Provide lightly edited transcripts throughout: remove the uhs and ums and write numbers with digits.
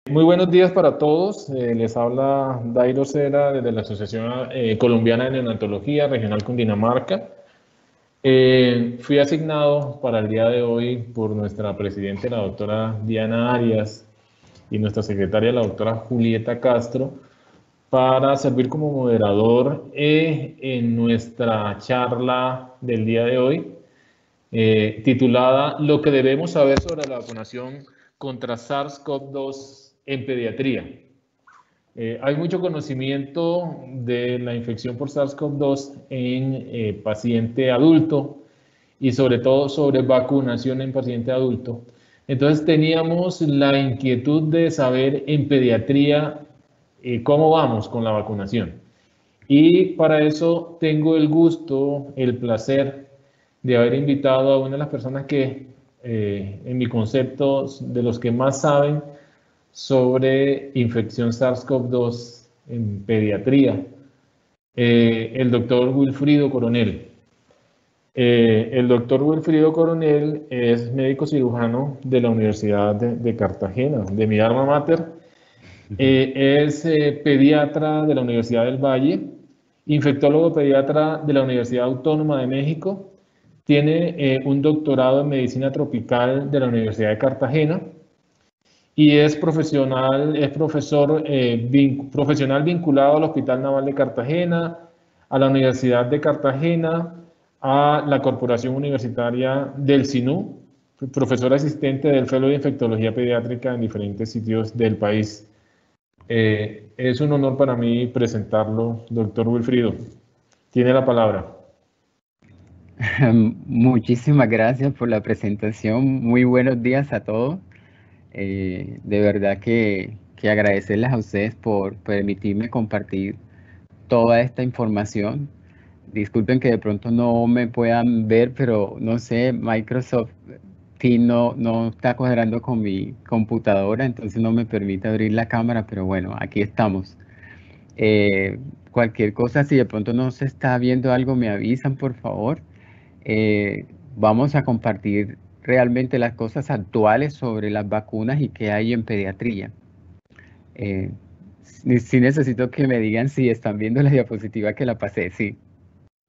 Muy buenos días para todos. Les habla Dairo Cera desde la Asociación Colombiana de Neonatología Regional Cundinamarca. Fui asignado para el día de hoy por nuestra presidenta, la doctora Diana Arias, y nuestra secretaria, la doctora Julieta Castro, para servir como moderador en nuestra charla del día de hoy, titulada Lo que debemos saber sobre la vacunación contra SARS-CoV-2 en pediatría. Hay mucho conocimiento de la infección por SARS-CoV-2 en paciente adulto y sobre todo sobre vacunación en paciente adulto. Entonces teníamos la inquietud de saber en pediatría cómo vamos con la vacunación. Y para eso tengo el gusto, el placer de haber invitado a una de las personas que, en mi concepto, de los que más saben sobre infección SARS-CoV-2 en pediatría, el doctor Wilfrido Coronel. El doctor Wilfrido Coronel es médico cirujano de la Universidad de Cartagena, de mi alma mater. Es pediatra de la Universidad del Valle, infectólogo pediatra de la Universidad Autónoma de México, tiene un doctorado en medicina tropical de la Universidad de Cartagena y es profesional, es profesor profesional vinculado al Hospital Naval de Cartagena, a la Universidad de Cartagena, a la Corporación Universitaria del SINU, profesor asistente del Fellow de Infectología Pediátrica en diferentes sitios del país. Es un honor para mí presentarlo, doctor Wilfrido. Tiene la palabra. Muchísimas gracias por la presentación. Muy buenos días a todos. De verdad que agradecerles a ustedes por permitirme compartir toda esta información. Disculpen que de pronto no me puedan ver, pero no sé, Microsoft Teams no está cuadrando con mi computadora, entonces no me permite abrir la cámara, pero bueno, aquí estamos. Cualquier cosa, si de pronto no se está viendo algo, me avisan, por favor. Eh, Vamos a compartir realmente las cosas actuales sobre las vacunas y qué hay en pediatría. Sí necesito que me digan si están viendo la diapositiva que la pasé, sí.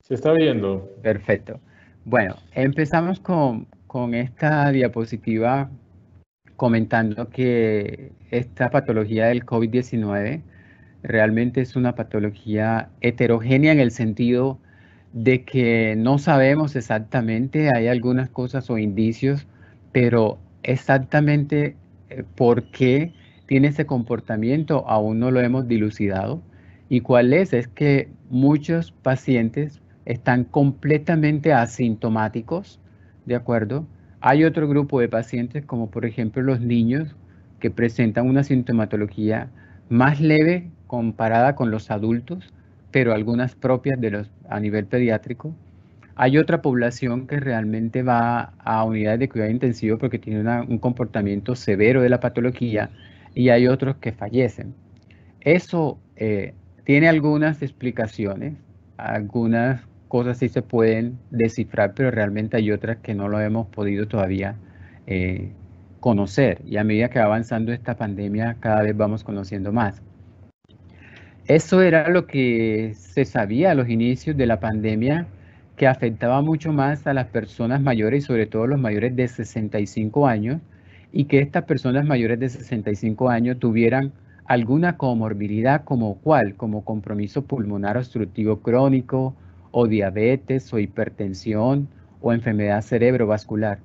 Se está viendo. Perfecto. Bueno, empezamos con esta diapositiva comentando que esta patología del COVID-19 realmente es una patología heterogénea en el sentido de que no sabemos exactamente, hay algunas cosas o indicios, pero exactamente por qué tiene ese comportamiento aún no lo hemos dilucidado. ¿Y cuál es? Es que muchos pacientes están completamente asintomáticos, ¿de acuerdo? Hay otro grupo de pacientes, como por ejemplo los niños, que presentan una sintomatología más leve comparada con los adultos, pero algunas propias de los a nivel pediátrico. Hay otra población que realmente va a unidades de cuidado intensivo porque tiene un comportamiento severo de la patología y hay otros que fallecen. Eso tiene algunas explicaciones, algunas cosas sí se pueden descifrar, pero realmente hay otras que no lo hemos podido todavía conocer. Y a medida que va avanzando esta pandemia, cada vez vamos conociendo más. Eso era lo que se sabía a los inicios de la pandemia, que afectaba mucho más a las personas mayores y sobre todo los mayores de 65 años, y que estas personas mayores de 65 años tuvieran alguna comorbilidad como cuál, como compromiso pulmonar obstructivo crónico, o diabetes, o hipertensión, o enfermedad cerebrovascular.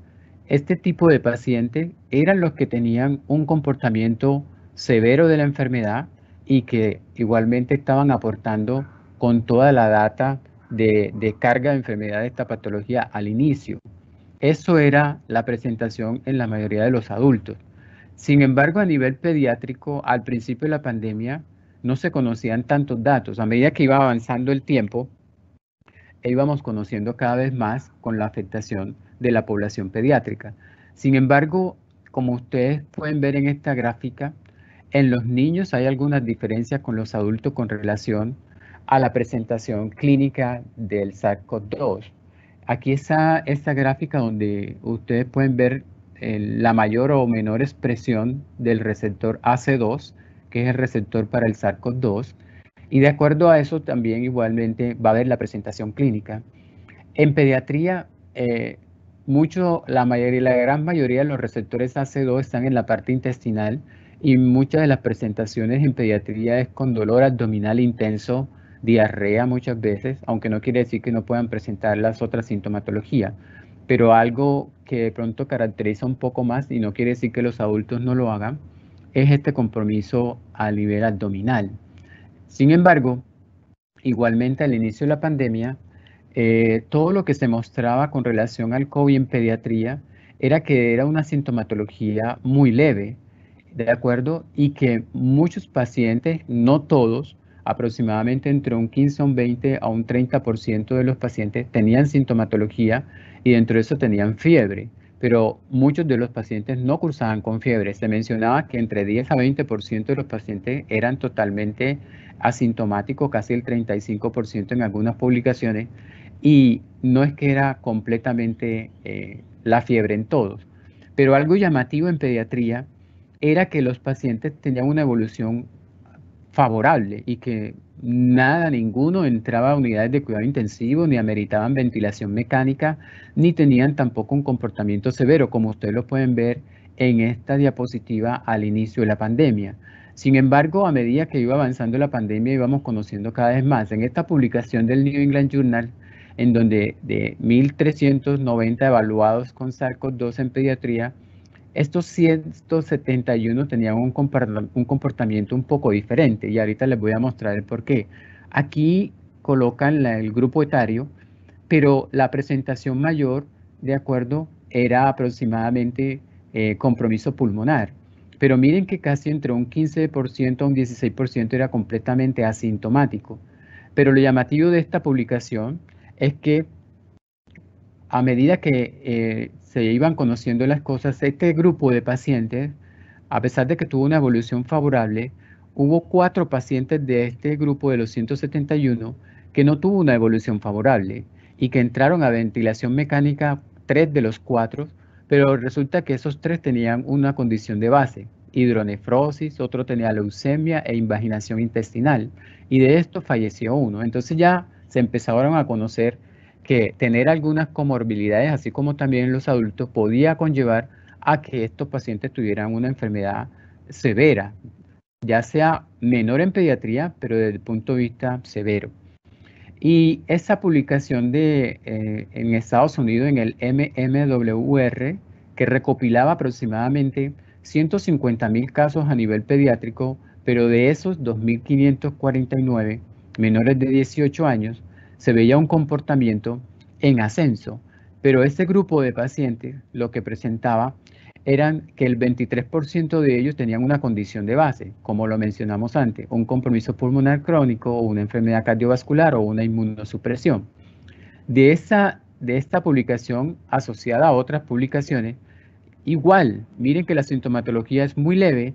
Este tipo de pacientes eran los que tenían un comportamiento severo de la enfermedad y que igualmente estaban aportando con toda la data de carga de enfermedad de esta patología al inicio. Eso era la presentación en la mayoría de los adultos. Sin embargo, a nivel pediátrico, al principio de la pandemia, no se conocían tantos datos. A medida que iba avanzando el tiempo, íbamos conociendo cada vez más con la afectación de la población pediátrica. Sin embargo, como ustedes pueden ver en esta gráfica, en los niños hay algunas diferencias con los adultos con relación a la presentación clínica del SARS-CoV-2. Aquí está esta gráfica donde ustedes pueden ver la mayor o menor expresión del receptor AC2, que es el receptor para el SARS-CoV-2, y de acuerdo a eso también igualmente va a haber la presentación clínica. En pediatría, la gran mayoría de los receptores AC2 están en la parte intestinal y muchas de las presentaciones en pediatría es con dolor abdominal intenso, diarrea muchas veces, aunque no quiere decir que no puedan presentar las otras sintomatologías, pero algo que de pronto caracteriza un poco más y no quiere decir que los adultos no lo hagan, es este compromiso a nivel abdominal. Sin embargo, igualmente al inicio de la pandemia, todo lo que se mostraba con relación al COVID en pediatría era que era una sintomatología muy leve, ¿de acuerdo? Y que muchos pacientes, no todos, aproximadamente entre un 15 a un 20 a un 30% de los pacientes tenían sintomatología y dentro de eso tenían fiebre, pero muchos de los pacientes no cursaban con fiebre. Se mencionaba que entre 10 a 20% de los pacientes eran totalmente asintomáticos, casi el 35% en algunas publicaciones, y no es que era completamente la fiebre en todos. Pero algo llamativo en pediatría era que los pacientes tenían una evolución favorable y que ninguno entraba a unidades de cuidado intensivo, ni ameritaban ventilación mecánica, ni tenían tampoco un comportamiento severo, como ustedes lo pueden ver en esta diapositiva al inicio de la pandemia. Sin embargo, a medida que iba avanzando la pandemia, íbamos conociendo cada vez más. En esta publicación del New England Journal, en donde de 1.390 evaluados con SARS-CoV-2 en pediatría, estos 171 tenían un comportamiento un poco diferente y ahorita les voy a mostrar el por qué. Aquí colocan el grupo etario, pero la presentación mayor, de acuerdo, era aproximadamente compromiso pulmonar. Pero miren que casi entre un 15% a un 16% era completamente asintomático. Pero lo llamativo de esta publicación es que a medida que se iban conociendo las cosas, este grupo de pacientes, a pesar de que tuvo una evolución favorable, hubo 4 pacientes de este grupo de los 171 que no tuvo una evolución favorable y que entraron a ventilación mecánica 3 de los 4, pero resulta que esos 3 tenían una condición de base, hidronefrosis, otro tenía leucemia e invaginación intestinal, y de esto falleció uno. Entonces ya se empezaron a conocer que tener algunas comorbilidades, así como también los adultos, podía conllevar a que estos pacientes tuvieran una enfermedad severa, ya sea menor en pediatría, pero desde el punto de vista severo. Y esa publicación en Estados Unidos, en el MMWR, que recopilaba aproximadamente 150.000 casos a nivel pediátrico, pero de esos 2.549 menores de 18 años, se veía un comportamiento en ascenso, pero este grupo de pacientes lo que presentaba eran que el 23% de ellos tenían una condición de base, como lo mencionamos antes, un compromiso pulmonar crónico o una enfermedad cardiovascular o una inmunosupresión. De esta publicación asociada a otras publicaciones, igual, miren que la sintomatología es muy leve,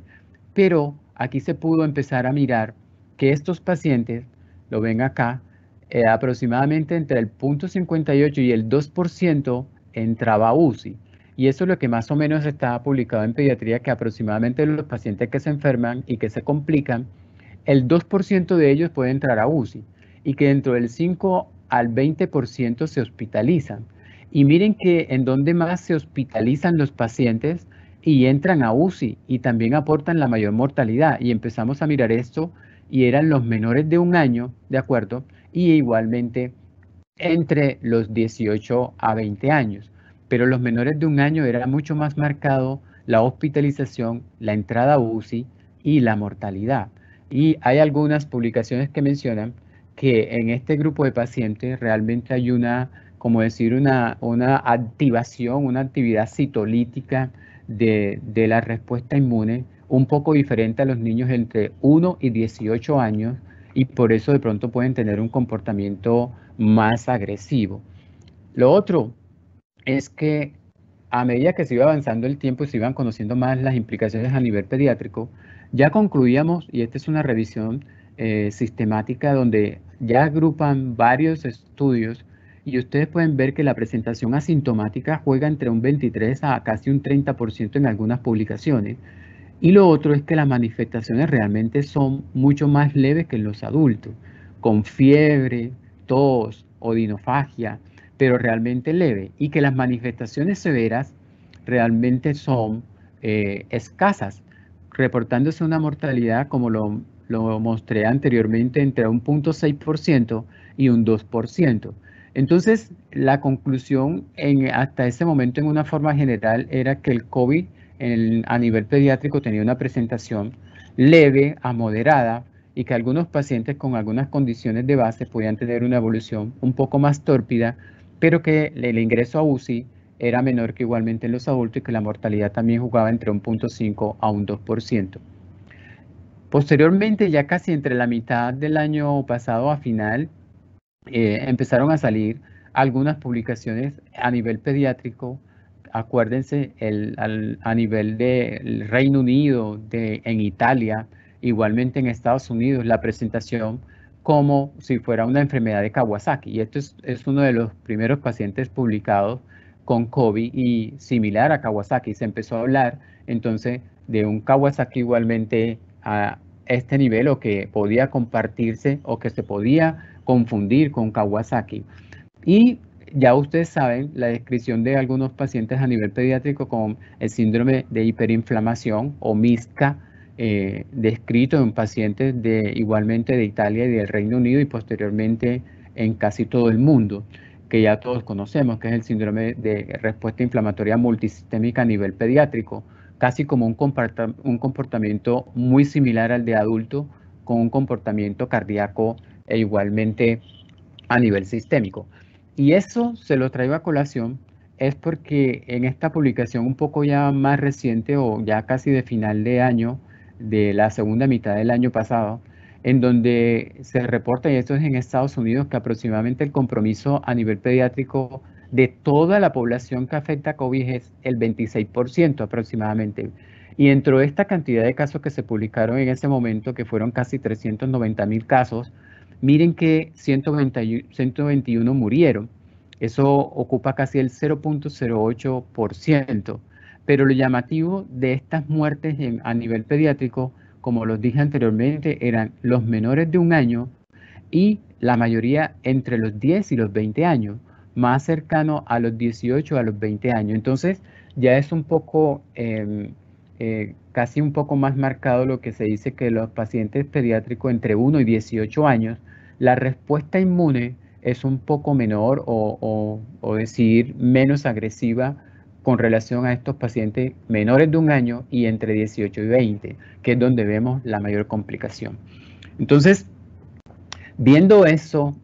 pero aquí se pudo empezar a mirar que estos pacientes, lo ven acá, aproximadamente entre el 0.58 y el 2% entraba a UCI. Y eso es lo que más o menos está publicado en pediatría, que aproximadamente los pacientes que se enferman y que se complican, el 2% de ellos puede entrar a UCI y que dentro del 5 al 20% se hospitalizan. Y miren que en donde más se hospitalizan los pacientes y entran a UCI y también aportan la mayor mortalidad. Y empezamos a mirar esto y eran los menores de 1 año, ¿de acuerdo? Y igualmente entre los 18 a 20 años. Pero los menores de 1 año era mucho más marcado la hospitalización, la entrada a UCI y la mortalidad. Y hay algunas publicaciones que mencionan que en este grupo de pacientes realmente hay como decir, una activación, una actividad citolítica de la respuesta inmune un poco diferente a los niños entre 1 y 18 años y por eso de pronto pueden tener un comportamiento más agresivo. Lo otro es que a medida que se iba avanzando el tiempo y se iban conociendo más las implicaciones a nivel pediátrico, ya concluíamos, y esta es una revisión sistemática donde ya agrupan varios estudios, y ustedes pueden ver que la presentación asintomática juega entre un 23 a casi un 30% en algunas publicaciones. Y lo otro es que las manifestaciones realmente son mucho más leves que en los adultos, con fiebre, tos, odinofagia, pero realmente leve. Y que las manifestaciones severas realmente son escasas, reportándose una mortalidad, como lo mostré anteriormente, entre un 0.6% y un 2%. Entonces, la conclusión hasta ese momento en una forma general era que el COVID a nivel pediátrico tenía una presentación leve a moderada y que algunos pacientes con algunas condiciones de base podían tener una evolución un poco más tórpida, pero que el ingreso a UCI era menor que igualmente en los adultos y que la mortalidad también jugaba entre un 0.5 a un 2%. Posteriormente, ya casi entre la mitad del año pasado a final, empezaron a salir algunas publicaciones a nivel pediátrico. Acuérdense, a nivel del Reino Unido, en Italia, igualmente en Estados Unidos, la presentación como si fuera una enfermedad de Kawasaki. Y esto es uno de los primeros pacientes publicados con COVID y similar a Kawasaki. Se empezó a hablar entonces de un Kawasaki igualmente a este nivel, o que podía compartirse o que se podía confundir con Kawasaki. Y ya ustedes saben la descripción de algunos pacientes a nivel pediátrico con el síndrome de hiperinflamación o MISCA, descrito en pacientes igualmente de Italia y del Reino Unido y posteriormente en casi todo el mundo, que ya todos conocemos, que es el síndrome de respuesta inflamatoria multisistémica a nivel pediátrico, casi como un comportamiento muy similar al de adulto, con un comportamiento cardíaco e igualmente a nivel sistémico. Y eso se lo traigo a colación es porque en esta publicación un poco ya más reciente, o ya casi de final de año, de la segunda mitad del año pasado, en donde se reporta, y esto es en Estados Unidos, que aproximadamente el compromiso a nivel pediátrico de toda la población que afecta a COVID es el 26% aproximadamente. Y dentro de esta cantidad de casos que se publicaron en ese momento, que fueron casi 390,000 casos, miren que 121 murieron. Eso ocupa casi el 0.08%. Pero lo llamativo de estas muertes a nivel pediátrico, como los dije anteriormente, eran los menores de 1 año y la mayoría entre los 10 y los 20 años, más cercano a los 18 a los 20 años. Entonces ya es un poco, casi un poco más marcado lo que se dice, que los pacientes pediátricos entre 1 y 18 años, la respuesta inmune es un poco menor o decir menos agresiva con relación a estos pacientes menores de 1 año y entre 18 y 20, que es donde vemos la mayor complicación. Entonces, viendo eso,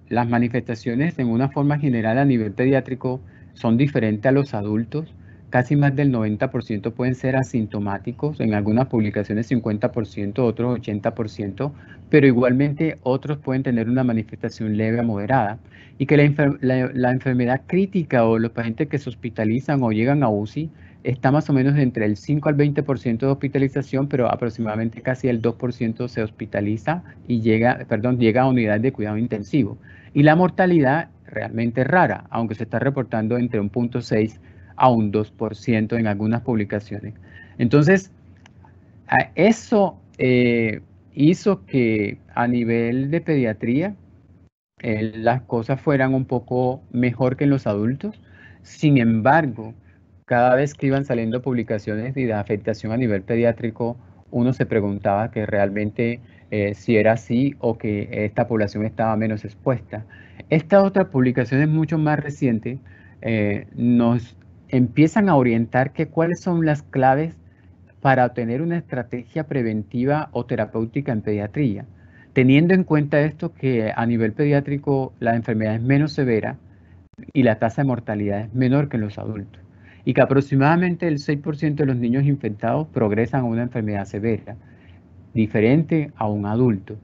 las manifestaciones en una forma general a nivel pediátrico son diferentes a los adultos. Casi más del 90% pueden ser asintomáticos, en algunas publicaciones 50%, otros 80%, pero igualmente otros pueden tener una manifestación leve a moderada. Y que la enfermedad crítica o los pacientes que se hospitalizan o llegan a UCI está más o menos entre el 5 al 20% de hospitalización, pero aproximadamente casi el 2% se hospitaliza y llega a unidad de cuidado intensivo. Y la mortalidad realmente es rara, aunque se está reportando entre un 0.6 a un 2% en algunas publicaciones. Entonces, eso hizo que a nivel de pediatría las cosas fueran un poco mejor que en los adultos. Sin embargo, cada vez que iban saliendo publicaciones de afectación a nivel pediátrico, uno se preguntaba que realmente si era así o que esta población estaba menos expuesta. Esta otra publicación es mucho más reciente, nos empiezan a orientar que cuáles son las claves para tener una estrategia preventiva o terapéutica en pediatría. Teniendo en cuenta esto, que a nivel pediátrico la enfermedad es menos severa y la tasa de mortalidad es menor que en los adultos, y que aproximadamente el 6% de los niños infectados progresan a una enfermedad severa, diferente a un adulto.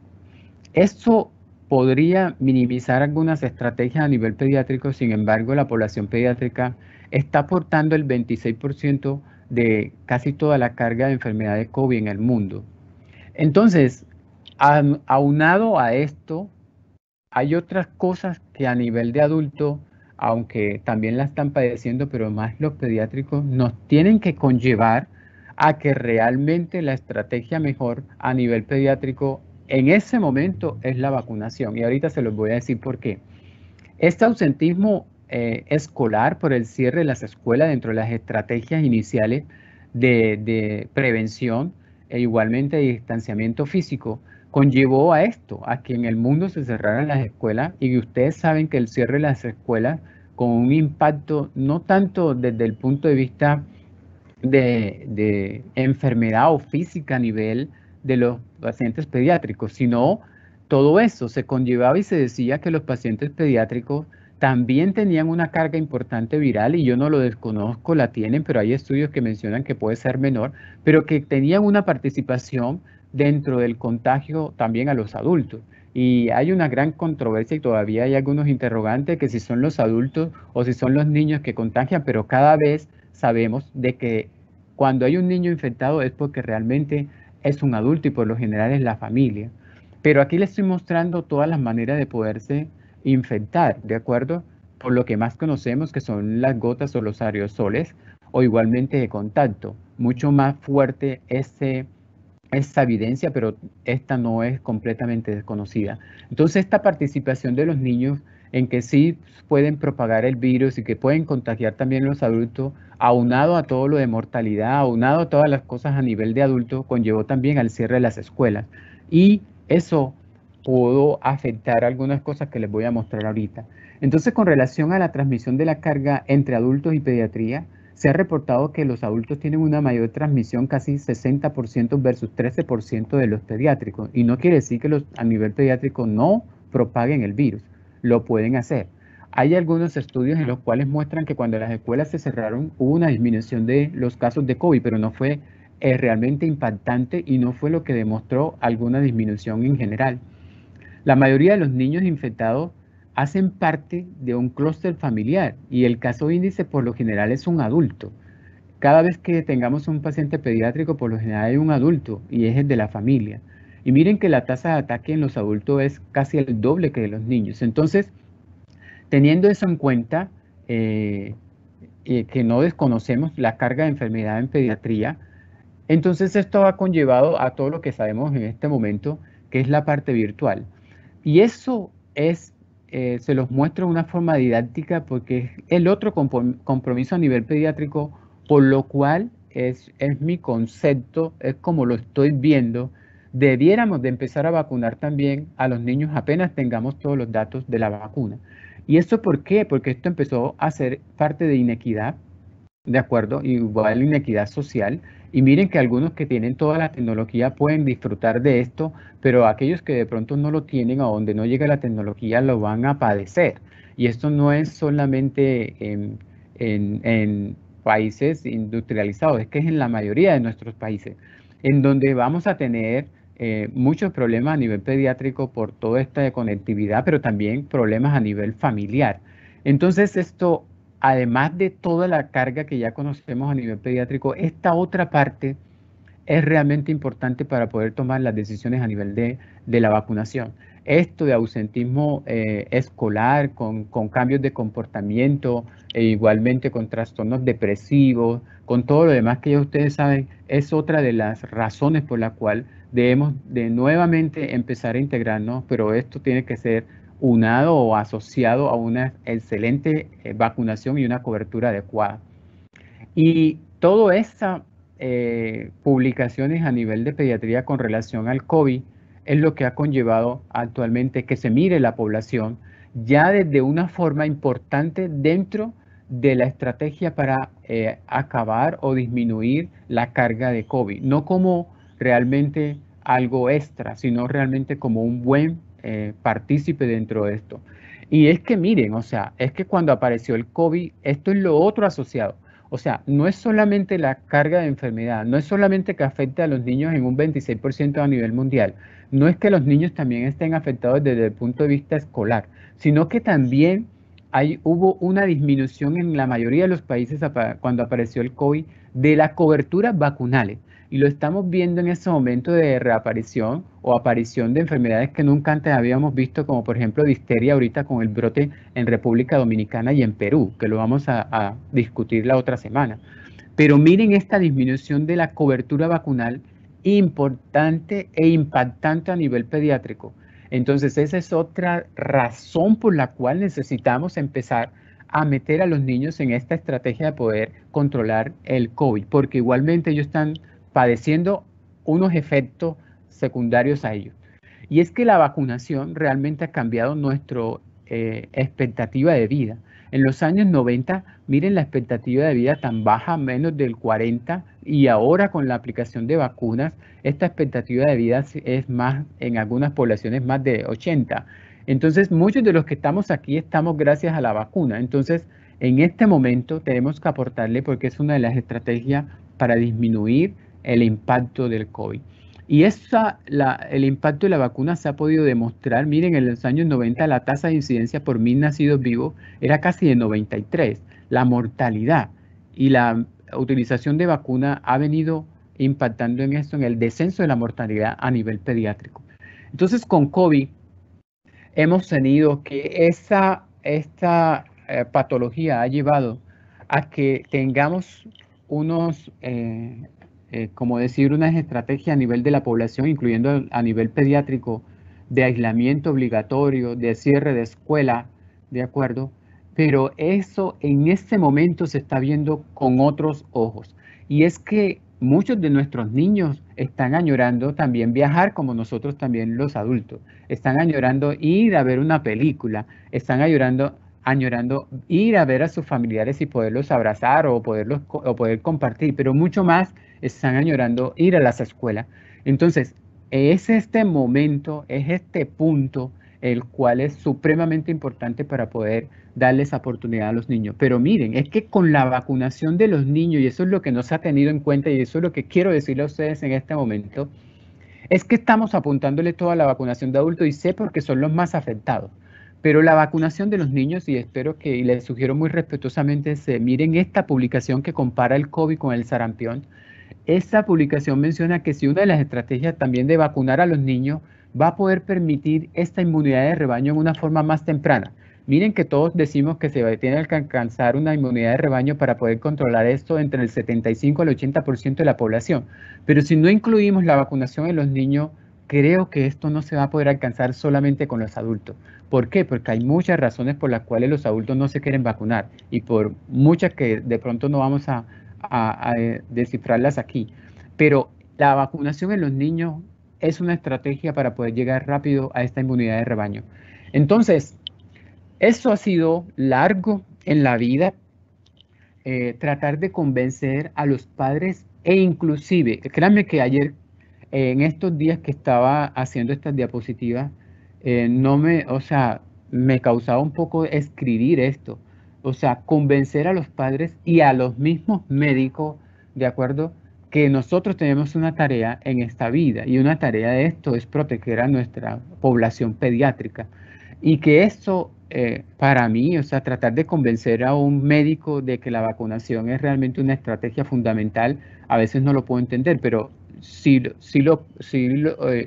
Esto podría minimizar algunas estrategias a nivel pediátrico. Sin embargo, la población pediátrica está aportando el 26% de casi toda la carga de enfermedad de COVID en el mundo. Entonces, aunado a esto, hay otras cosas que a nivel de adulto, aunque también la están padeciendo, pero más los pediátricos, nos tienen que conllevar a que realmente la estrategia mejor a nivel pediátrico en ese momento es la vacunación. Y ahorita se los voy a decir por qué. Este ausentismo escolar por el cierre de las escuelas dentro de las estrategias iniciales de prevención e igualmente de distanciamiento físico conllevó a esto, a que en el mundo se cerraran las escuelas y ustedes saben que el cierre de las escuelas con un impacto no tanto desde el punto de vista de enfermedad o física a nivel de los pacientes pediátricos, sino todo eso se conllevaba y se decía que los pacientes pediátricos también tenían una carga importante viral y yo no lo desconozco, la tienen, pero hay estudios que mencionan que puede ser menor, pero que tenían una participación dentro del contagio también a los adultos. Y hay una gran controversia y todavía hay algunos interrogantes que si son los adultos o si son los niños que contagian, pero cada vez sabemos de que cuando hay un niño infectado es porque realmente es un adulto y por lo general es la familia. Pero aquí les estoy mostrando todas las maneras de poderse infectar, ¿de acuerdo? Por lo que más conocemos que son las gotas o los aerosoles o igualmente de contacto. Mucho más fuerte esa evidencia, pero esta no es completamente desconocida. Entonces, esta participación de los niños en que sí pueden propagar el virus y que pueden contagiar también los adultos, aunado a todo lo de mortalidad, aunado a todas las cosas a nivel de adulto, conllevó también al cierre de las escuelas. Y eso pudo afectar algunas cosas que les voy a mostrar ahorita. Entonces, con relación a la transmisión de la carga entre adultos y pediatría, se ha reportado que los adultos tienen una mayor transmisión, casi 60% versus 13% de los pediátricos. Y no quiere decir que los a nivel pediátrico no propaguen el virus, lo pueden hacer. Hay algunos estudios en los cuales muestran que cuando las escuelas se cerraron hubo una disminución de los casos de COVID, pero no fue realmente impactante y no fue lo que demostró alguna disminución en general. La mayoría de los niños infectados hacen parte de un clúster familiar y el caso índice por lo general es un adulto. Cada vez que tengamos un paciente pediátrico, por lo general hay un adulto y es el de la familia. Y miren que la tasa de ataque en los adultos es casi el doble que de los niños. Entonces, teniendo eso en cuenta, que no desconocemos la carga de enfermedad en pediatría, entonces esto ha conllevado a todo lo que sabemos en este momento, que es la parte virtual. Y eso es, se los muestro de una forma didáctica porque es el otro compromiso a nivel pediátrico, por lo cual es mi concepto, es como lo estoy viendo. Debiéramos de empezar a vacunar también a los niños apenas tengamos todos los datos de la vacuna. ¿Y esto por qué? Porque esto empezó a ser parte de inequidad, ¿de acuerdo? Igual inequidad social. Y miren que algunos que tienen toda la tecnología pueden disfrutar de esto, pero aquellos que de pronto no lo tienen, a donde no llega la tecnología, lo van a padecer. Y esto no es solamente en países industrializados, es que es en la mayoría de nuestros países, en donde vamos a tener muchos problemas a nivel pediátrico por toda esta conectividad, pero también problemas a nivel familiar. Entonces esto, además de toda la carga que ya conocemos a nivel pediátrico, esta otra parte es realmente importante para poder tomar las decisiones a nivel de la vacunación. Esto de ausentismo escolar con cambios de comportamiento e igualmente con trastornos depresivos, con todo lo demás que ya ustedes saben, es otra de las razones por la cual debemos de nuevamente empezar a integrarnos, pero esto tiene que ser unado o asociado a una excelente vacunación y una cobertura adecuada. Y todas estas publicaciones a nivel de pediatría con relación al COVID es lo que ha conllevado actualmente que se mire la población ya desde una forma importante dentro de la estrategia para acabar o disminuir la carga de COVID, no como realmente algo extra, sino realmente como un buen partícipe dentro de esto. Y es que miren, o sea, es que cuando apareció el COVID, esto es lo otro asociado. O sea, no es solamente la carga de enfermedad, no es solamente que afecte a los niños en un 26% a nivel mundial, no es que los niños también estén afectados desde el punto de vista escolar, sino que también hubo una disminución en la mayoría de los países cuando apareció el COVID de las coberturas vacunales. Y lo estamos viendo en ese momento de reaparición o aparición de enfermedades que nunca antes habíamos visto, como por ejemplo difteria ahorita con el brote en República Dominicana y en Perú, que lo vamos a discutir la otra semana. Pero miren esta disminución de la cobertura vacunal importante e impactante a nivel pediátrico. Entonces, esa es otra razón por la cual necesitamos empezar a meter a los niños en esta estrategia de poder controlar el COVID, porque igualmente ellos están padeciendo unos efectos secundarios a ellos. Y es que la vacunación realmente ha cambiado nuestra expectativa de vida. En los años 90, miren la expectativa de vida tan baja, menos del 40, y ahora con la aplicación de vacunas, esta expectativa de vida es más, en algunas poblaciones, más de 80. Entonces, muchos de los que estamos aquí estamos gracias a la vacuna. Entonces, en este momento tenemos que aportarle porque es una de las estrategias para disminuir el impacto del COVID. Y el impacto de la vacuna se ha podido demostrar. Miren, en los años 90 la tasa de incidencia por 1000 nacidos vivos era casi de 93. La mortalidad y la utilización de vacuna ha venido impactando en esto, en el descenso de la mortalidad a nivel pediátrico. Entonces, con COVID hemos tenido que esta patología ha llevado a que tengamos unos como decir, unas estrategias a nivel de la población, incluyendo a nivel pediátrico, de aislamiento obligatorio, de cierre de escuela, ¿de acuerdo? Pero eso en este momento se está viendo con otros ojos. Y es que muchos de nuestros niños están añorando también viajar, como nosotros también los adultos. Están añorando ir a ver una película, están añorando ir a ver a sus familiares y poderlos abrazar o poder compartir, pero mucho más están añorando ir a las escuelas. Entonces, es este momento, es este punto, el cual es supremamente importante para poder darles oportunidad a los niños. Pero miren, es que con la vacunación de los niños, y eso es lo que no se ha tenido en cuenta, y eso es lo que quiero decirle a ustedes en este momento, es que estamos apuntándole toda la vacunación de adultos, y sé porque son los más afectados. Pero la vacunación de los niños, y espero que, y les sugiero muy respetuosamente, se miren esta publicación que compara el COVID con el sarampión. Esta publicación menciona que si una de las estrategias también de vacunar a los niños va a poder permitir esta inmunidad de rebaño en una forma más temprana. Miren que todos decimos que se tiene que alcanzar una inmunidad de rebaño para poder controlar esto entre el 75 al 80% de la población. Pero si no incluimos la vacunación en los niños, creo que esto no se va a poder alcanzar solamente con los adultos. ¿Por qué? Porque hay muchas razones por las cuales los adultos no se quieren vacunar y por muchas que de pronto no vamos a descifrarlas aquí. Pero la vacunación en los niños es una estrategia para poder llegar rápido a esta inmunidad de rebaño. Entonces, eso ha sido largo en la vida, tratar de convencer a los padres e inclusive, créanme que ayer, en estos días que estaba haciendo estas diapositivas, me causaba un poco escribir esto. O sea, convencer a los padres y a los mismos médicos, ¿de acuerdo? Que nosotros tenemos una tarea en esta vida y una tarea de esto es proteger a nuestra población pediátrica. Y que esto, para mí, o sea, tratar de convencer a un médico de que la vacunación es realmente una estrategia fundamental, a veces no lo puedo entender, pero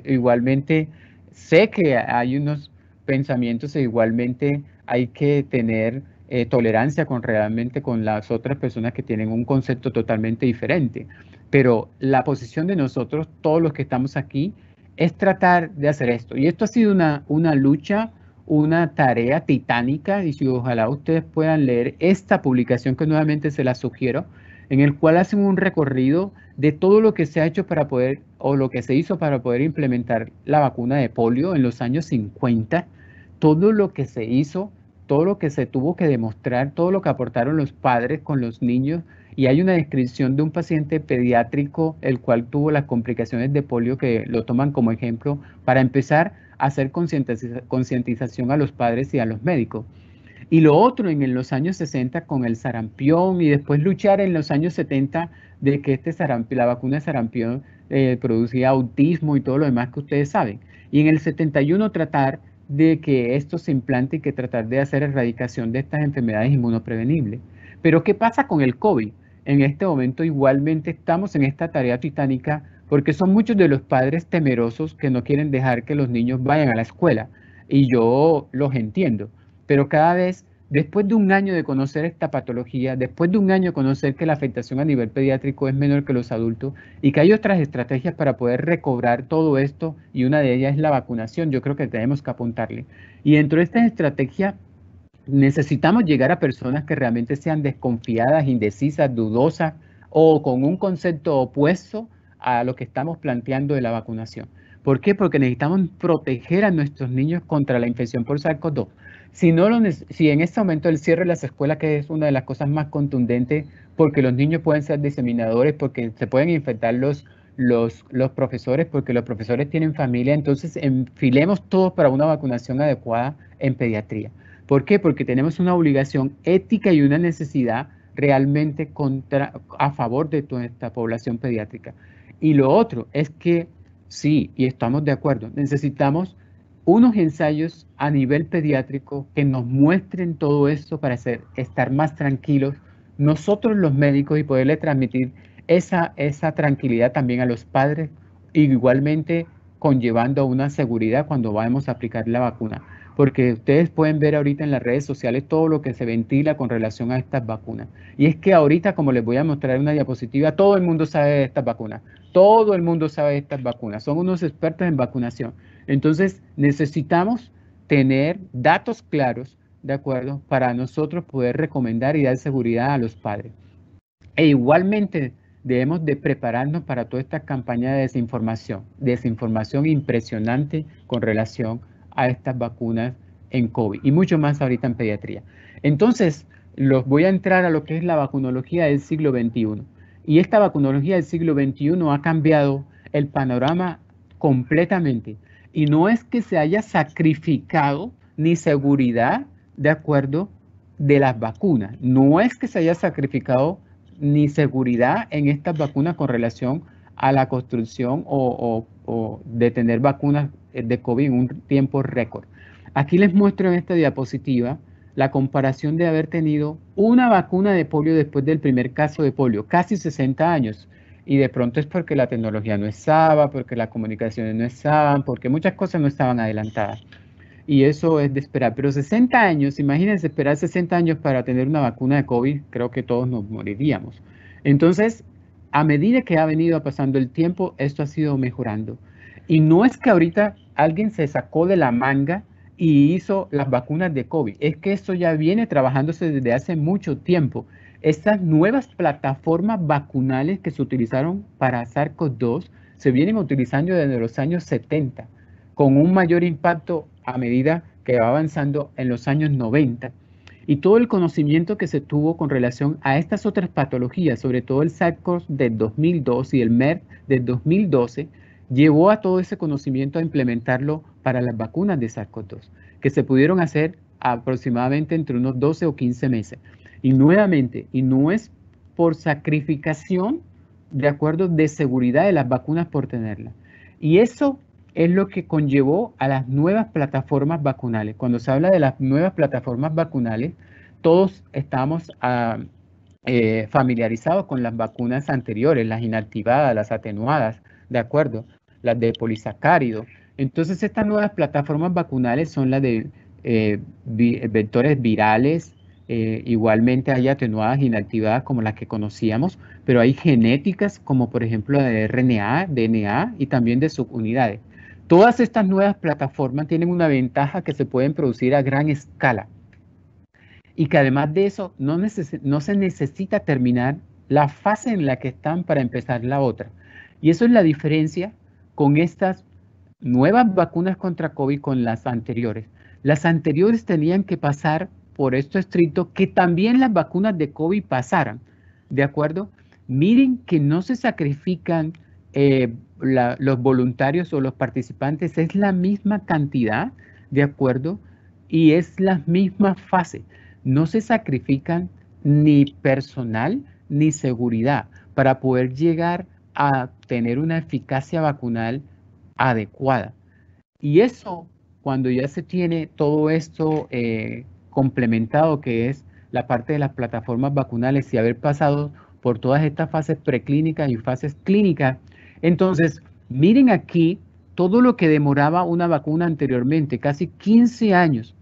igualmente sé que hay unos pensamientos e igualmente hay que tener tolerancia realmente con las otras personas que tienen un concepto totalmente diferente. Pero la posición de nosotros, todos los que estamos aquí, es tratar de hacer esto. Y esto ha sido una lucha, una tarea titánica, y si ojalá ustedes puedan leer esta publicación que nuevamente se la sugiero, en el cual hacen un recorrido de todo lo que se ha hecho para poder, o lo que se hizo para poder implementar la vacuna de polio en los años 50, todo lo que se hizo, todo lo que se tuvo que demostrar, todo lo que aportaron los padres con los niños, y hay una descripción de un paciente pediátrico el cual tuvo las complicaciones de polio que lo toman como ejemplo para empezar a hacer concientización a los padres y a los médicos. Y lo otro en los años 60 con el sarampión y después luchar en los años 70 de que la vacuna de sarampión producía autismo y todo lo demás que ustedes saben. Y en el 71 tratar de que esto se implante y que tratar de hacer erradicación de estas enfermedades inmunoprevenibles. Pero ¿qué pasa con el COVID? en este momento igualmente estamos en esta tarea titánica porque son muchos de los padres temerosos que no quieren dejar que los niños vayan a la escuela. Y yo los entiendo, pero cada vez, después de un año de conocer esta patología, después de un año de conocer que la afectación a nivel pediátrico es menor que los adultos y que hay otras estrategias para poder recobrar todo esto, y una de ellas es la vacunación, yo creo que tenemos que apuntarle. Y dentro de esta estrategia necesitamos llegar a personas que realmente sean desconfiadas, indecisas, dudosas o con un concepto opuesto a lo que estamos planteando de la vacunación. ¿Por qué? Porque necesitamos proteger a nuestros niños contra la infección por SARS-CoV-2. Si en este momento el cierre de las escuelas, que es una de las cosas más contundentes, porque los niños pueden ser diseminadores, porque se pueden infectar los profesores, porque los profesores tienen familia, entonces enfilemos todos para una vacunación adecuada en pediatría. ¿Por qué? Porque tenemos una obligación ética y una necesidad realmente a favor de toda esta población pediátrica. Y lo otro es que, sí, y estamos de acuerdo, necesitamos unos ensayos a nivel pediátrico que nos muestren todo esto para estar más tranquilos nosotros los médicos y poderle transmitir esa tranquilidad también a los padres, igualmente conllevando una seguridad cuando vamos a aplicar la vacuna. Porque ustedes pueden ver ahorita en las redes sociales todo lo que se ventila con relación a estas vacunas. Y es que ahorita, como les voy a mostrar en una diapositiva, todo el mundo sabe de estas vacunas. Todo el mundo sabe de estas vacunas. Son unos expertos en vacunación. Entonces, necesitamos tener datos claros, ¿de acuerdo? Para nosotros poder recomendar y dar seguridad a los padres. E igualmente debemos de prepararnos para toda esta campaña de desinformación impresionante con relación a estas vacunas en COVID y mucho más ahorita en pediatría. Entonces, los voy a entrar a lo que es la vacunología del siglo XXI. Y esta vacunología del siglo XXI ha cambiado el panorama completamente. Y no es que se haya sacrificado ni seguridad, de acuerdo, de las vacunas. No es que se haya sacrificado ni seguridad en estas vacunas con relación a la construcción o de tener vacunas de COVID en un tiempo récord. Aquí les muestro en esta diapositiva la comparación de haber tenido una vacuna de polio después del primer caso de polio, casi 60 años. Y de pronto es porque la tecnología no estaba, porque las comunicaciones no estaban, porque muchas cosas no estaban adelantadas. Y eso es de esperar. Pero 60 años, imagínense esperar 60 años para tener una vacuna de COVID, creo que todos nos moriríamos. Entonces, a medida que ha venido pasando el tiempo, esto ha sido mejorando. Y no es que ahorita alguien se sacó de la manga y hizo las vacunas de COVID. Es que esto ya viene trabajándose desde hace mucho tiempo. Estas nuevas plataformas vacunales que se utilizaron para SARS-CoV-2 se vienen utilizando desde los años 70, con un mayor impacto a medida que va avanzando en los años 90. Y todo el conocimiento que se tuvo con relación a estas otras patologías, sobre todo el SARS-CoV del 2002 y el MERS del 2012, llevó a todo ese conocimiento a implementarlo para las vacunas de SARS-CoV-2, que se pudieron hacer aproximadamente entre unos 12 o 15 meses. Y nuevamente, y no es por sacrificación, de acuerdo, de seguridad de las vacunas por tenerlas. Y eso es lo que conllevó a las nuevas plataformas vacunales. Cuando se habla de las nuevas plataformas vacunales, todos estamos familiarizados con las vacunas anteriores, las inactivadas, las atenuadas, ¿de acuerdo? Las de polisacárido. Entonces, estas nuevas plataformas vacunales son las de vectores virales, igualmente hay atenuadas, inactivadas como las que conocíamos, pero hay genéticas como por ejemplo de RNA, DNA y también de subunidades. Todas estas nuevas plataformas tienen una ventaja que se pueden producir a gran escala y que además de eso no se necesita terminar la fase en la que están para empezar la otra. Y eso es la diferencia con estas nuevas vacunas contra COVID con las anteriores. Las anteriores tenían que pasar por esto estricto que también las vacunas de COVID pasaran, ¿de acuerdo? Miren que no se sacrifican los voluntarios o los participantes, es la misma cantidad, ¿de acuerdo? Y es la misma fase. No se sacrifican ni personal ni seguridad para poder llegar a tener una eficacia vacunal adecuada. Y eso, cuando ya se tiene todo esto complementado, que es la parte de las plataformas vacunales y haber pasado por todas estas fases preclínicas y fases clínicas. Entonces, miren aquí todo lo que demoraba una vacuna anteriormente, casi 15 años,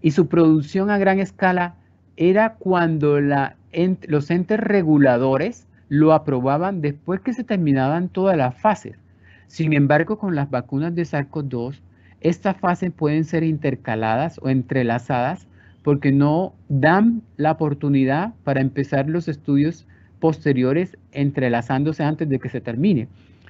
y su producción a gran escala era cuando los entes reguladores lo aprobaban después que se terminaban todas las fases. Sin embargo, con las vacunas de SARS-CoV-2, estas fases pueden ser intercaladas o entrelazadas porque no dan la oportunidad para empezar los estudios posteriores entrelazándose antes de que se termine.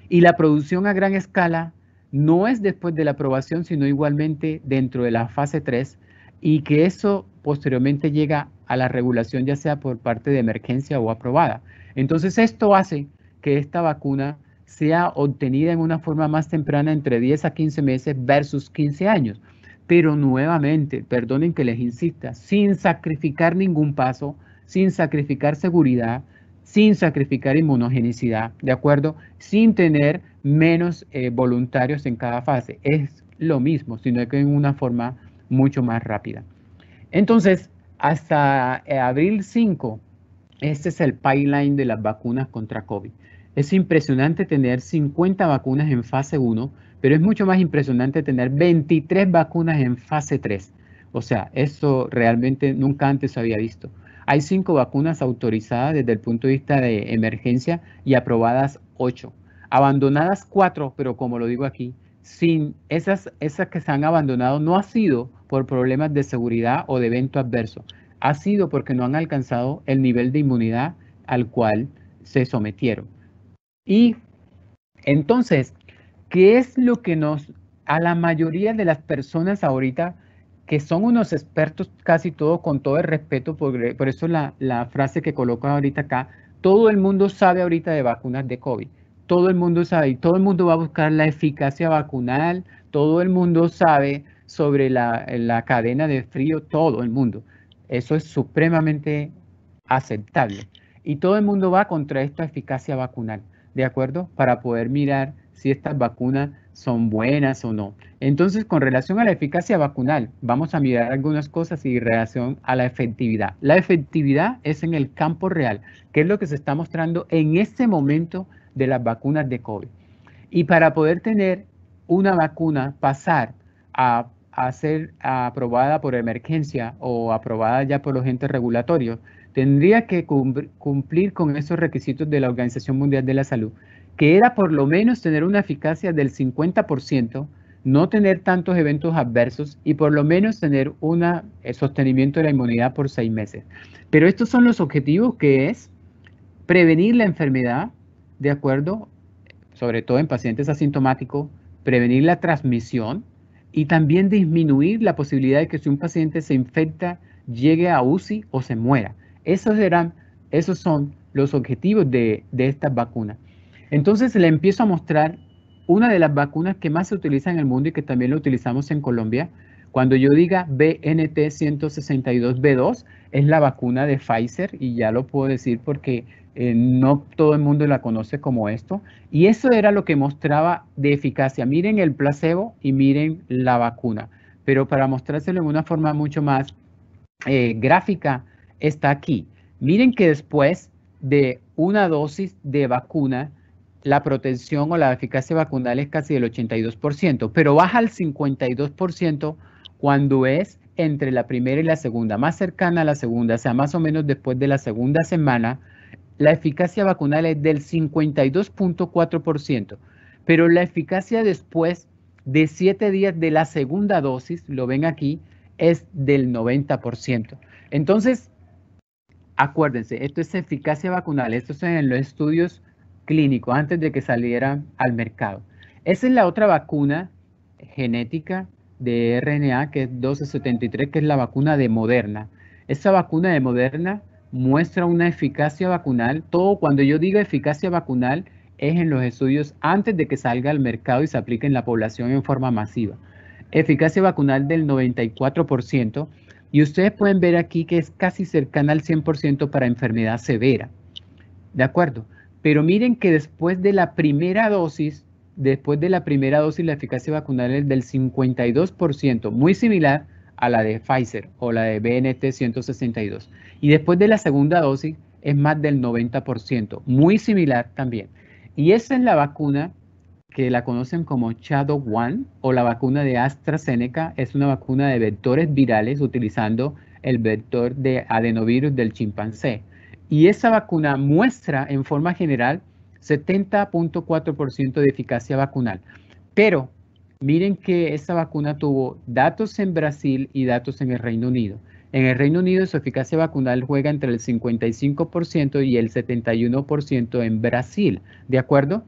Y la producción a gran escala no es después de la aprobación, sino igualmente dentro de la fase 3, y que eso posteriormente llega a la regulación, ya sea por parte de emergencia o aprobada. Entonces, esto hace que esta vacuna sea obtenida en una forma más temprana, entre 10 a 15 meses versus 15 años. Pero nuevamente, perdonen que les insista, sin sacrificar ningún paso, sin sacrificar seguridad, sin sacrificar inmunogenicidad, ¿de acuerdo? Sin tener menos voluntarios en cada fase. Es lo mismo, sino que en una forma mucho más rápida. Entonces, hasta abril 5, este es el pipeline de las vacunas contra COVID. Es impresionante tener 50 vacunas en fase 1, pero es mucho más impresionante tener 23 vacunas en fase 3. O sea, esto realmente nunca antes se había visto. Hay 5 vacunas autorizadas desde el punto de vista de emergencia y aprobadas 8. Abandonadas 4, pero como lo digo aquí, sin esas que se han abandonado no ha sido por problemas de seguridad o de evento adverso. Ha sido porque no han alcanzado el nivel de inmunidad al cual se sometieron. Y entonces, ¿qué es lo que a la mayoría de las personas ahorita, que son unos expertos casi todos, con todo el respeto, por eso la frase que coloco ahorita acá, todo el mundo sabe ahorita de vacunas de COVID, todo el mundo sabe, y todo el mundo va a buscar la eficacia vacunal, todo el mundo sabe sobre la cadena de frío, todo el mundo. Eso es supremamente aceptable. Y todo el mundo va contra esta eficacia vacunal, ¿de acuerdo? Para poder mirar si estas vacunas son buenas o no. Entonces, con relación a la eficacia vacunal, vamos a mirar algunas cosas y en relación a la efectividad. La efectividad es en el campo real, que es lo que se está mostrando en este momento de las vacunas de COVID. Y para poder tener una vacuna, pasar a ser aprobada por emergencia o aprobada ya por los entes regulatorios, tendría que cumplir con esos requisitos de la Organización Mundial de la Salud, que era por lo menos tener una eficacia del 50%, no tener tantos eventos adversos y por lo menos tener un sostenimiento de la inmunidad por 6 meses. Pero estos son los objetivos, que es prevenir la enfermedad, ¿de acuerdo? Sobre todo en pacientes asintomáticos, prevenir la transmisión y también disminuir la posibilidad de que si un paciente se infecta, llegue a UCI o se muera. Esos son los objetivos de estas vacunas. Entonces le empiezo a mostrar una de las vacunas que más se utiliza en el mundo y que también lo utilizamos en Colombia. Cuando yo diga BNT162b2, es la vacuna de Pfizer, y ya lo puedo decir porque no todo el mundo la conoce como esto. Y eso era lo que mostraba de eficacia. Miren el placebo y miren la vacuna. Pero para mostrárselo en una forma mucho más gráfica, está aquí. Miren que después de una dosis de vacuna, la protección o la eficacia vacunal es casi del 82%, pero baja al 52% cuando es entre la primera y la segunda, más cercana a la segunda, o sea, más o menos después de la segunda semana, la eficacia vacunal es del 52.4%, pero la eficacia después de 7 días de la segunda dosis, lo ven aquí, es del 90%. Entonces, acuérdense, esto es eficacia vacunal, esto es en los estudios clínicos antes de que salieran al mercado. Esa es la otra vacuna genética de RNA, que es 1273, que es la vacuna de Moderna. Esa vacuna de Moderna muestra una eficacia vacunal. Todo cuando yo diga eficacia vacunal es en los estudios antes de que salga al mercado y se aplique en la población en forma masiva. Eficacia vacunal del 94%. Y ustedes pueden ver aquí que es casi cercana al 100% para enfermedad severa. ¿De acuerdo? Pero miren que después de la primera dosis, la eficacia vacunal es del 52%, muy similar a la de Pfizer o la de BNT162. Y después de la segunda dosis es más del 90%, muy similar también. Y esa es la vacuna que la conocen como Shadow-1 o la vacuna de AstraZeneca. Es una vacuna de vectores virales utilizando el vector de adenovirus del chimpancé. Y esa vacuna muestra en forma general 70.4% de eficacia vacunal. Pero miren que esa vacuna tuvo datos en Brasil y datos en el Reino Unido. En el Reino Unido su eficacia vacunal juega entre el 55% y el 71% en Brasil, ¿de acuerdo?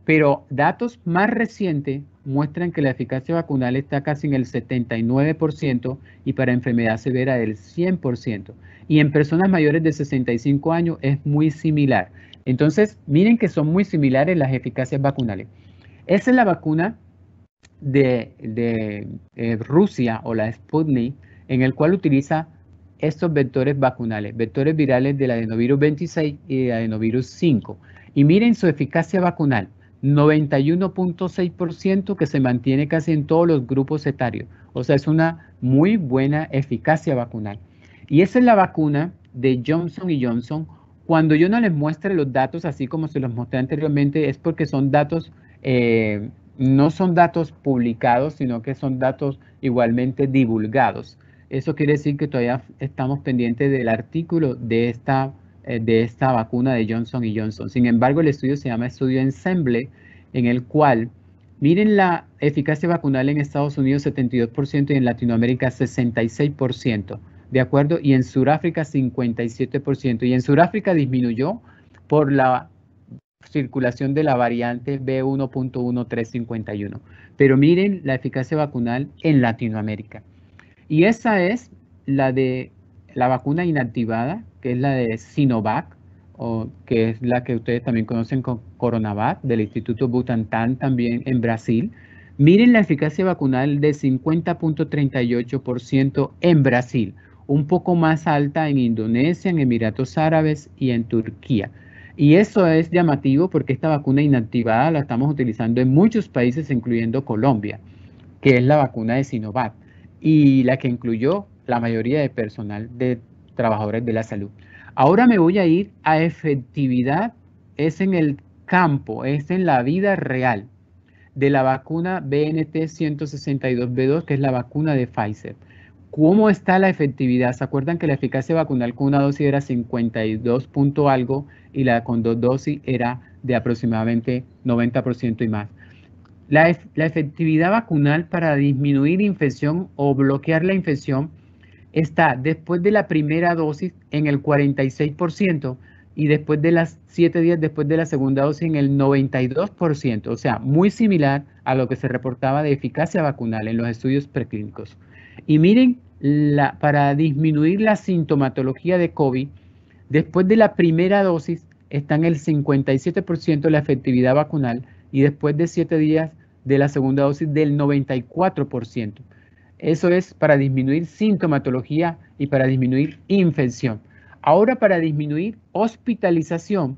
Pero datos más recientes muestran que la eficacia vacunal está casi en el 79% y para enfermedad severa del 100%. Y en personas mayores de 65 años es muy similar. Entonces, miren que son muy similares las eficacias vacunales. Esa es la vacuna de Rusia o la Sputnik, en el cual utiliza estos vectores vacunales, vectores virales del adenovirus 26 y del adenovirus 5. Y miren su eficacia vacunal, 91.6% que se mantiene casi en todos los grupos etarios. O sea, es una muy buena eficacia vacunal. Y esa es la vacuna de Johnson & Johnson. Cuando yo no les muestre los datos, así como se los mostré anteriormente, es porque son datos, no son datos publicados, sino que son datos igualmente divulgados. Eso quiere decir que todavía estamos pendientes del artículo de esta vacuna de Johnson & Johnson. Sin embargo, el estudio se llama estudio Ensemble, en el cual miren la eficacia vacunal en Estados Unidos 72% y en Latinoamérica 66%, ¿de acuerdo? Y en Sudáfrica 57%. Y en Sudáfrica disminuyó por la circulación de la variante B1.1351. Pero miren la eficacia vacunal en Latinoamérica. Y esa es la de la vacuna inactivada, que es la de Sinovac, o que es la que ustedes también conocen como Coronavac, del Instituto Butantan también en Brasil. Miren la eficacia vacunal de 50.38% en Brasil, un poco más alta en Indonesia, en Emiratos Árabes y en Turquía. Y eso es llamativo porque esta vacuna inactivada la estamos utilizando en muchos países, incluyendo Colombia, que es la vacuna de Sinovac, y la que incluyó la mayoría de personal de trabajadores de la salud. Ahora me voy a ir a efectividad, es en el campo, es en la vida real de la vacuna BNT162b2, que es la vacuna de Pfizer. ¿Cómo está la efectividad? ¿Se acuerdan que la eficacia vacunal con una dosis era 52 punto algo y la con 2 dosis era de aproximadamente 90% y más? La efectividad vacunal para disminuir infección o bloquear la infección está después de la primera dosis en el 46% y después de las 7 días después de la segunda dosis en el 92%, o sea, muy similar a lo que se reportaba de eficacia vacunal en los estudios preclínicos. Y miren, para disminuir la sintomatología de COVID, después de la primera dosis está en el 57% la efectividad vacunal y después de 7 días de la segunda dosis del 94%. Eso es para disminuir sintomatología y para disminuir infección. Ahora, para disminuir hospitalización,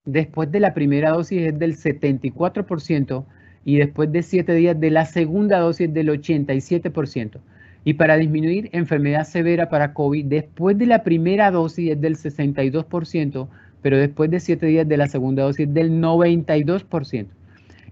después de la primera dosis es del 74% y después de 7 días de la segunda dosis del 87%. Y para disminuir enfermedad severa para COVID, después de la primera dosis es del 62%, pero después de 7 días de la segunda dosis del 92%.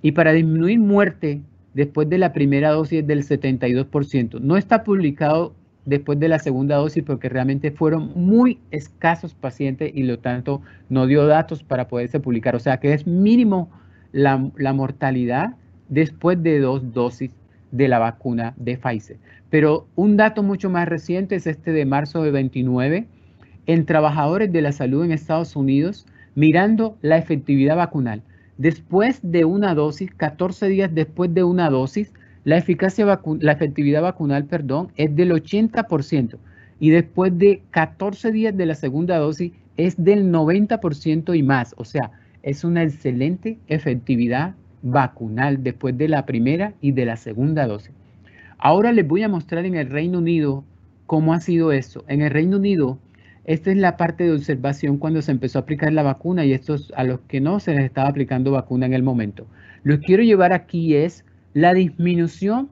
Y para disminuir muerte después de la primera dosis es del 72%. No está publicado después de la segunda dosis porque realmente fueron muy escasos pacientes y lo tanto no dio datos para poderse publicar. O sea que es mínimo la mortalidad después de 2 dosis de la vacuna de Pfizer. Pero un dato mucho más reciente es este de marzo de 29 en trabajadores de la salud en Estados Unidos mirando la efectividad vacunal. Después de una dosis, 14 días después de una dosis, la efectividad vacunal, es del 80% y después de 14 días de la segunda dosis es del 90% y más. O sea, es una excelente efectividad vacunal después de la primera y de la segunda dosis. Ahora les voy a mostrar en el Reino Unido cómo ha sido esto. En el Reino Unido, esta es la parte de observación cuando se empezó a aplicar la vacuna y estos a los que no se les estaba aplicando vacuna en el momento. Lo que quiero llevar aquí es la disminución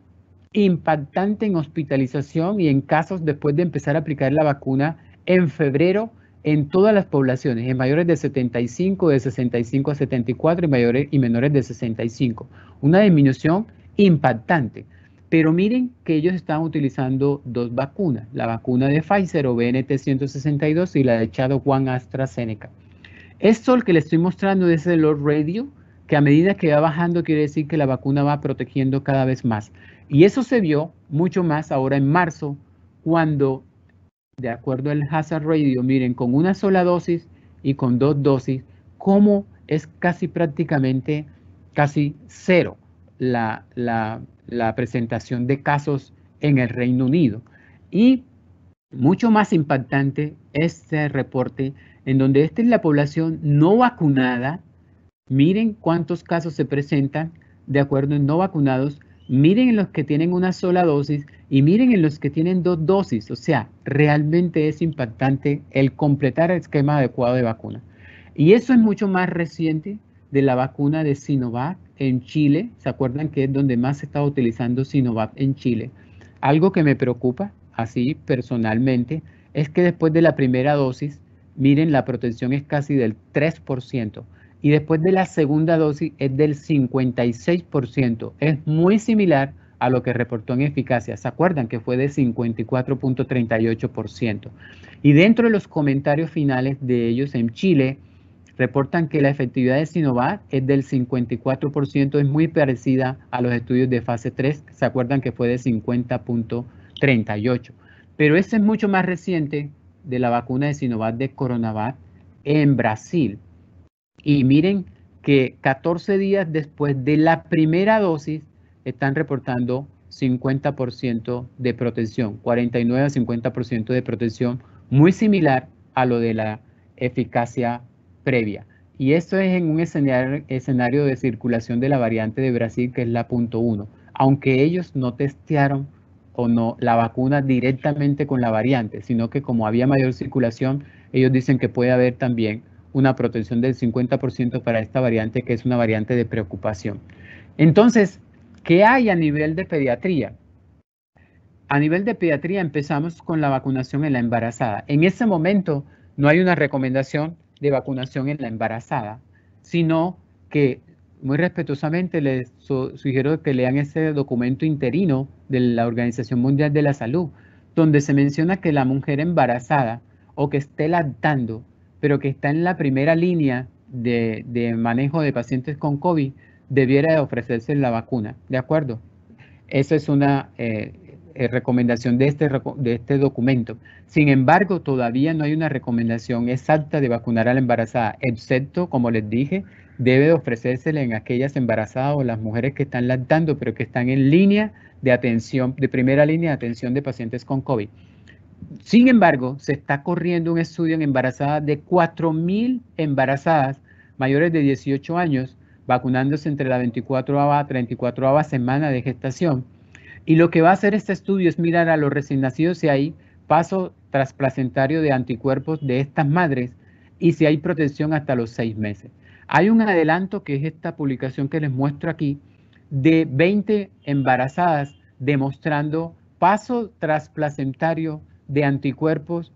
impactante en hospitalización y en casos después de empezar a aplicar la vacuna en febrero en todas las poblaciones, en mayores de 75, de 65 a 74 y mayores y menores de 65. Una disminución impactante. Pero miren que ellos están utilizando dos vacunas, la vacuna de Pfizer o BNT162 y la de Chadwick AstraZeneca. Esto que les estoy mostrando es el odds ratio, que a medida que va bajando quiere decir que la vacuna va protegiendo cada vez más. Y eso se vio mucho más ahora en marzo, cuando, de acuerdo al hazard ratio, miren, con una sola dosis y con dos dosis, cómo es casi prácticamente casi cero la presentación de casos en el Reino Unido. Y mucho más impactante este reporte, en donde esta es la población no vacunada. Miren cuántos casos se presentan de acuerdo en no vacunados. Miren en los que tienen una sola dosis y miren en los que tienen dos dosis. O sea, realmente es impactante el completar el esquema adecuado de vacuna. Y eso es mucho más reciente de la vacuna de Sinovac en Chile. ¿Se acuerdan que es donde más se está utilizando Sinovac en Chile? Algo que me preocupa, así personalmente, es que después de la primera dosis, miren, la protección es casi del 3%. Y después de la segunda dosis es del 56%. Es muy similar a lo que reportó en eficacia. ¿Se acuerdan que fue de 54.38%? Y dentro de los comentarios finales de ellos en Chile, reportan que la efectividad de Sinovac es del 54%, es muy parecida a los estudios de fase 3. ¿Se acuerdan que fue de 50.38%? Pero este es mucho más reciente de la vacuna de Sinovac de Coronavac en Brasil. Y miren que 14 días después de la primera dosis están reportando 50% de protección, 49 a 50% de protección, muy similar a lo de la eficacia previa. Y esto es en un escenario de circulación de la variante de Brasil, que es la .1, aunque ellos no testearon o no la vacuna directamente con la variante, sino que como había mayor circulación, ellos dicen que puede haber también una protección del 50% para esta variante, que es una variante de preocupación. Entonces, ¿qué hay a nivel de pediatría? A nivel de pediatría empezamos con la vacunación en la embarazada. En ese momento no hay una recomendación de vacunación en la embarazada, sino que muy respetuosamente les sugiero que lean ese documento interino de la Organización Mundial de la Salud, donde se menciona que la mujer embarazada o que esté lactando, pero que está en la primera línea de manejo de pacientes con COVID, debiera ofrecerse la vacuna, ¿de acuerdo? Esa es una recomendación de este documento. Sin embargo, todavía no hay una recomendación exacta de vacunar a la embarazada, excepto, como les dije, debe ofrecérsela en aquellas embarazadas o las mujeres que están lactando, pero que están en línea de atención, de primera línea de atención de pacientes con COVID. Sin embargo, se está corriendo un estudio en embarazadas de 4.000 embarazadas mayores de 18 años, vacunándose entre la 24ª a 34ª semana de gestación. Y lo que va a hacer este estudio es mirar a los recién nacidos si hay paso trasplacentario de anticuerpos de estas madres y si hay protección hasta los 6 meses. Hay un adelanto, que es esta publicación que les muestro aquí, de 20 embarazadas demostrando paso trasplacentario de anticuerpos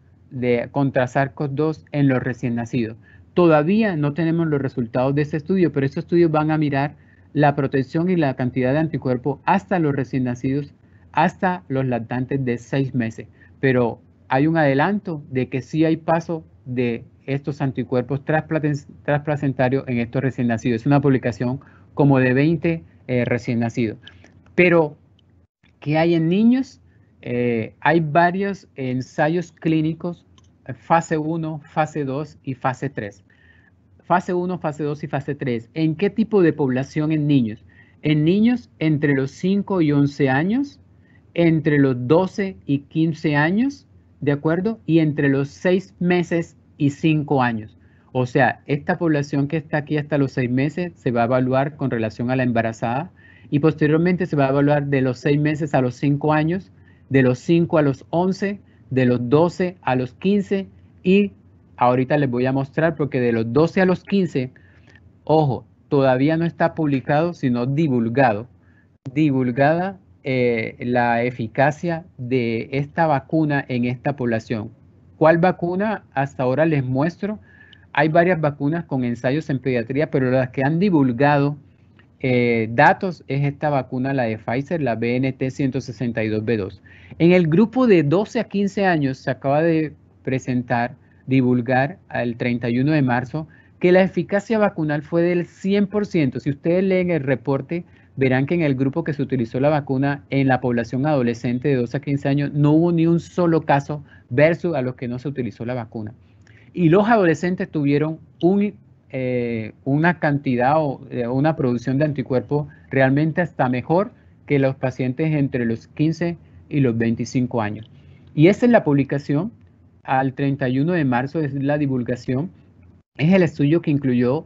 contra SARS-CoV-2 en los recién nacidos. Todavía no tenemos los resultados de este estudio, pero estos estudios van a mirar la protección y la cantidad de anticuerpos hasta los recién nacidos, hasta los lactantes de 6 meses. Pero hay un adelanto de que sí hay paso de estos anticuerpos trasplacentarios en estos recién nacidos. Es una publicación como de 20 recién nacidos. Pero, ¿qué hay en niños? Hay varios ensayos clínicos, fase 1, fase 2 y fase 3. Fase 1, fase 2 y fase 3. ¿En qué tipo de población en niños? En niños entre los 5 y 11 años, entre los 12 y 15 años, ¿de acuerdo? Y entre los 6 meses y 5 años. O sea, esta población que está aquí hasta los 6 meses se va a evaluar con relación a la embarazada y posteriormente se va a evaluar de los 6 meses a los 5 años, de los 5 a los 11, de los 12 a los 15 y ahorita les voy a mostrar porque de los 12 a los 15, ojo, todavía no está publicado, sino divulgada la eficacia de esta vacuna en esta población. ¿Cuál vacuna? Hasta ahora les muestro. Hay varias vacunas con ensayos en pediatría, pero las que han divulgado datos es esta vacuna, la de Pfizer, la BNT162b2. En el grupo de 12 a 15 años se acaba de divulgar el 31 de marzo, que la eficacia vacunal fue del 100%. Si ustedes leen el reporte, verán que en el grupo que se utilizó la vacuna en la población adolescente de 12 a 15 años no hubo ni un solo caso versus a los que no se utilizó la vacuna. Y los adolescentes tuvieron una cantidad o una producción de anticuerpos realmente hasta mejor que los pacientes entre los 15 y los 25 años. Y esa es la publicación al 31 de marzo, es la divulgación. Es el estudio que incluyó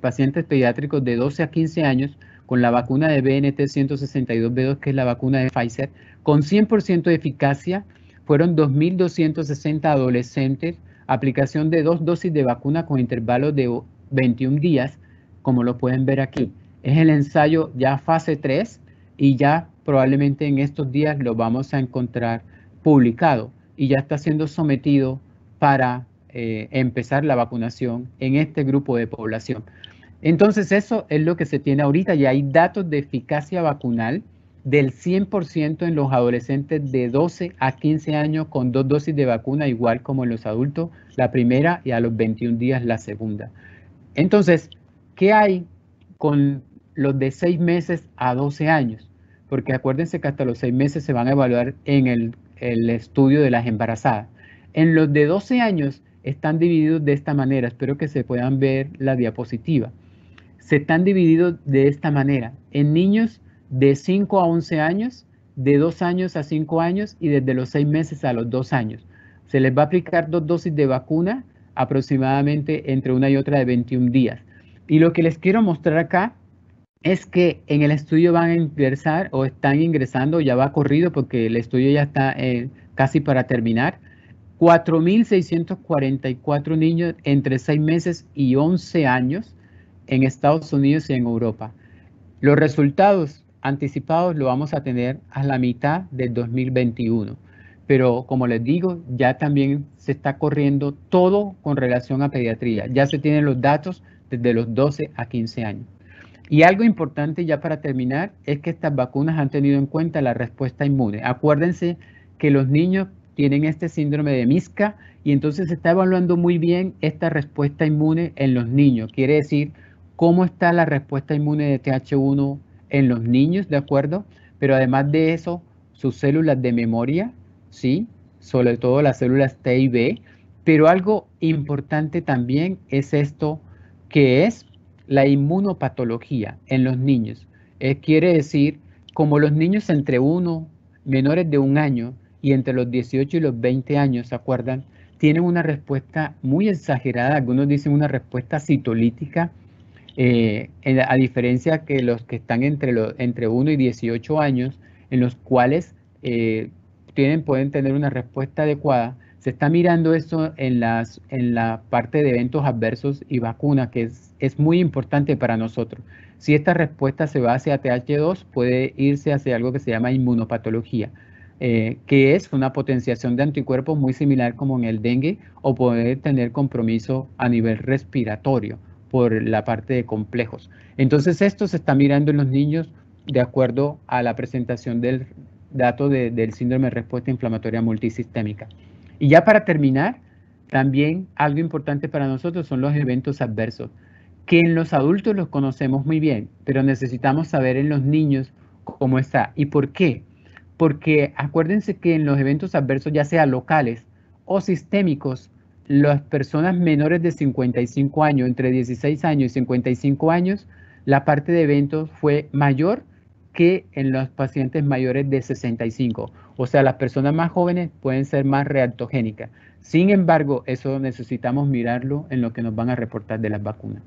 pacientes pediátricos de 12 a 15 años con la vacuna de BNT162b2, que es la vacuna de Pfizer, con 100% de eficacia. Fueron 2.260 adolescentes, aplicación de 2 dosis de vacuna con intervalos de 21 días, como lo pueden ver aquí. Es el ensayo ya fase 3 y ya probablemente en estos días lo vamos a encontrar publicado y ya está siendo sometido para empezar la vacunación en este grupo de población. Entonces eso es lo que se tiene ahorita. Ya hay datos de eficacia vacunal del 100% en los adolescentes de 12 a 15 años con 2 dosis de vacuna, igual como en los adultos, la primera, y a los 21 días la segunda. Entonces, ¿qué hay con los de 6 meses a 12 años? Porque acuérdense que hasta los 6 meses se van a evaluar en el estudio de las embarazadas. En los de 12 años están divididos de esta manera. Espero que se puedan ver la diapositiva. Se están divididos de esta manera. En niños de 5 a 11 años, de 2 años a 5 años y desde los 6 meses a los 2 años. Se les va a aplicar 2 dosis de vacuna aproximadamente entre una y otra de 21 días. Y lo que les quiero mostrar acá es que en el estudio van a ingresar o están ingresando, ya va corrido porque el estudio ya está casi para terminar, 4.644 niños entre 6 meses y 11 años en Estados Unidos y en Europa. Los resultados anticipados lo vamos a tener a la mitad del 2021. Pero como les digo, ya también se está corriendo todo con relación a pediatría. Ya se tienen los datos desde los 12 a 15 años. Y algo importante ya para terminar es que estas vacunas han tenido en cuenta la respuesta inmune. Acuérdense que los niños tienen este síndrome de MIS-C y entonces se está evaluando muy bien esta respuesta inmune en los niños. Quiere decir cómo está la respuesta inmune de TH1 en los niños, ¿de acuerdo? Pero además de eso, sus células de memoria, ¿sí? Sobre todo las células T y B. Pero algo importante también es esto, que es la inmunopatología en los niños. Quiere decir, como los niños menores de 1 año y entre los 18 y los 20 años, ¿se acuerdan? Tienen una respuesta muy exagerada, algunos dicen una respuesta citolítica, a diferencia que los que están entre 1 y 18 años, en los cuales pueden tener una respuesta adecuada. Se está mirando esto en la parte de eventos adversos y vacunas, que es muy importante para nosotros. Si esta respuesta se va hacia TH2, puede irse hacia algo que se llama inmunopatología, que es una potenciación de anticuerpos muy similar como en el dengue, o poder tener compromiso a nivel respiratorio por la parte de complejos. Entonces esto se está mirando en los niños de acuerdo a la presentación del dato del síndrome de respuesta inflamatoria multisistémica. Y ya para terminar, también algo importante para nosotros son los eventos adversos, que en los adultos los conocemos muy bien, pero necesitamos saber en los niños cómo está. ¿Y por qué? Porque acuérdense que en los eventos adversos, ya sea locales o sistémicos, las personas menores de 55 años, entre 16 años y 55 años, la parte de eventos fue mayor que en los pacientes mayores de 65. O sea, las personas más jóvenes pueden ser más reactogénicas. Sin embargo, eso necesitamos mirarlo en lo que nos van a reportar de las vacunas.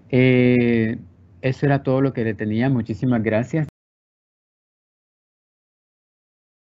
Eso era todo lo que le tenía. Muchísimas gracias.